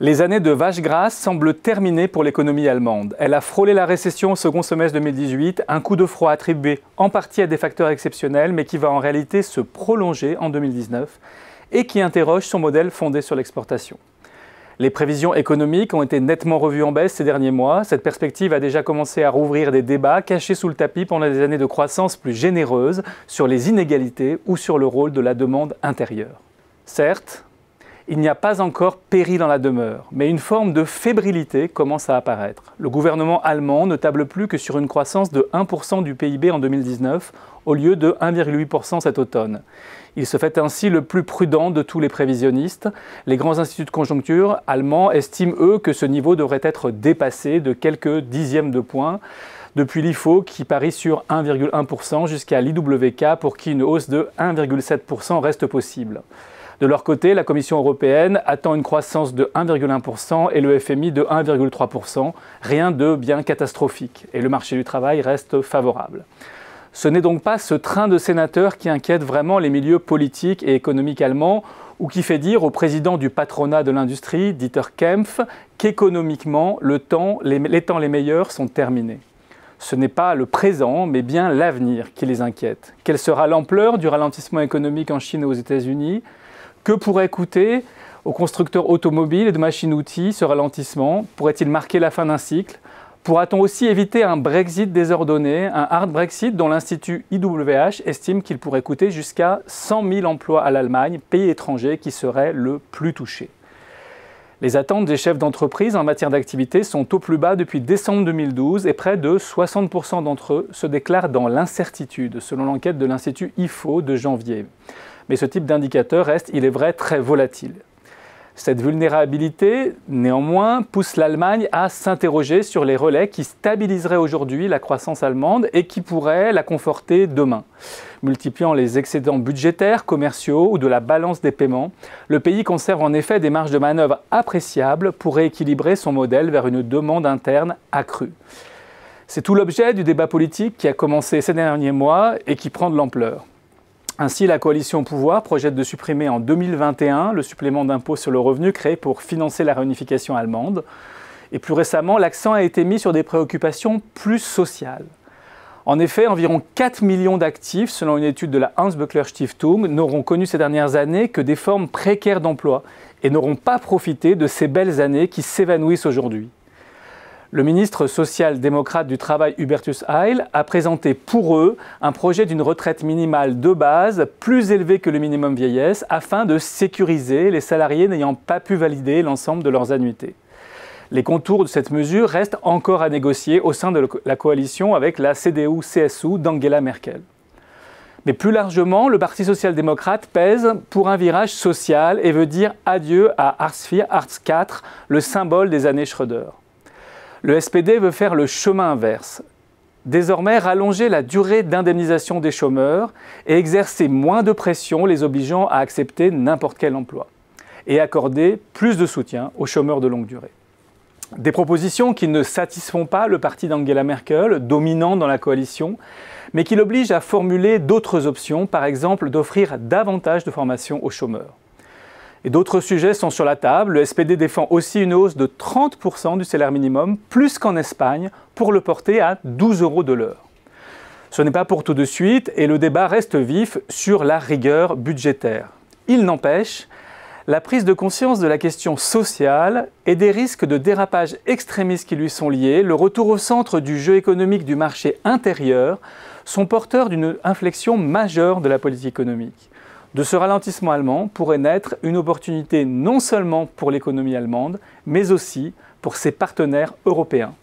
Les années de vache grasse semblent terminées pour l'économie allemande. Elle a frôlé la récession au second semestre 2018, un coup de froid attribué en partie à des facteurs exceptionnels, mais qui va en réalité se prolonger en 2019 et qui interroge son modèle fondé sur l'exportation. Les prévisions économiques ont été nettement revues en baisse ces derniers mois. Cette perspective a déjà commencé à rouvrir des débats cachés sous le tapis pendant des années de croissance plus généreuse sur les inégalités ou sur le rôle de la demande intérieure. Certes, il n'y a pas encore péril dans la demeure, mais une forme de fébrilité commence à apparaître. Le gouvernement allemand ne table plus que sur une croissance de 1% du PIB en 2019, au lieu de 1,8% cet automne. Il se fait ainsi le plus prudent de tous les prévisionnistes. Les grands instituts de conjoncture allemands estiment, eux, que ce niveau devrait être dépassé de quelques dixièmes de points, depuis l'IFO qui parie sur 1,1% jusqu'à l'IWK pour qui une hausse de 1,7% reste possible. De leur côté, la Commission européenne attend une croissance de 1,1% et le FMI de 1,3%, rien de bien catastrophique, et le marché du travail reste favorable. Ce n'est donc pas ce train de sénateurs qui inquiète vraiment les milieux politiques et économiques allemands ou qui fait dire au président du patronat de l'industrie, Dieter Kempf, qu'économiquement, les temps les meilleurs sont terminés. Ce n'est pas le présent, mais bien l'avenir qui les inquiète. Quelle sera l'ampleur du ralentissement économique en Chine et aux États-Unis ? Que pourrait coûter aux constructeurs automobiles et de machines-outils ce ralentissement? Pourrait-il marquer la fin d'un cycle? Pourra-t-on aussi éviter un Brexit désordonné, un hard Brexit dont l'Institut IWH estime qu'il pourrait coûter jusqu'à 100 000 emplois à l'Allemagne, pays étranger qui serait le plus touché? Les attentes des chefs d'entreprise en matière d'activité sont au plus bas depuis décembre 2012 et près de 60% d'entre eux se déclarent dans l'incertitude, selon l'enquête de l'Institut IFO de janvier. Mais ce type d'indicateur reste, il est vrai, très volatile. Cette vulnérabilité, néanmoins, pousse l'Allemagne à s'interroger sur les relais qui stabiliseraient aujourd'hui la croissance allemande et qui pourraient la conforter demain. Multipliant les excédents budgétaires, commerciaux ou de la balance des paiements, le pays conserve en effet des marges de manœuvre appréciables pour rééquilibrer son modèle vers une demande interne accrue. C'est tout l'objet du débat politique qui a commencé ces derniers mois et qui prend de l'ampleur. Ainsi, la coalition au pouvoir projette de supprimer en 2021 le supplément d'impôt sur le revenu créé pour financer la réunification allemande. Et plus récemment, l'accent a été mis sur des préoccupations plus sociales. En effet, environ 4 millions d'actifs, selon une étude de la Hans-Böckler Stiftung, n'auront connu ces dernières années que des formes précaires d'emploi et n'auront pas profité de ces belles années qui s'évanouissent aujourd'hui. Le ministre social-démocrate du Travail Hubertus Heil a présenté pour eux un projet d'une retraite minimale de base plus élevée que le minimum vieillesse afin de sécuriser les salariés n'ayant pas pu valider l'ensemble de leurs annuités. Les contours de cette mesure restent encore à négocier au sein de la coalition avec la CDU-CSU d'Angela Merkel. Mais plus largement, le Parti social-démocrate pèse pour un virage social et veut dire adieu à Hartz IV, Hartz IV, le symbole des années Schröder. Le SPD veut faire le chemin inverse, désormais rallonger la durée d'indemnisation des chômeurs et exercer moins de pression les obligeant à accepter n'importe quel emploi et accorder plus de soutien aux chômeurs de longue durée. Des propositions qui ne satisfont pas le parti d'Angela Merkel, dominant dans la coalition, mais qui l'obligent à formuler d'autres options, par exemple d'offrir davantage de formation aux chômeurs. Et d'autres sujets sont sur la table. Le SPD défend aussi une hausse de 30% du salaire minimum, plus qu'en Espagne, pour le porter à 12 € de l'heure. Ce n'est pas pour tout de suite et le débat reste vif sur la rigueur budgétaire. Il n'empêche, la prise de conscience de la question sociale et des risques de dérapage extrémistes qui lui sont liés, le retour au centre du jeu économique du marché intérieur, sont porteurs d'une inflexion majeure de la politique économique. De ce ralentissement allemand pourrait naître une opportunité non seulement pour l'économie allemande, mais aussi pour ses partenaires européens.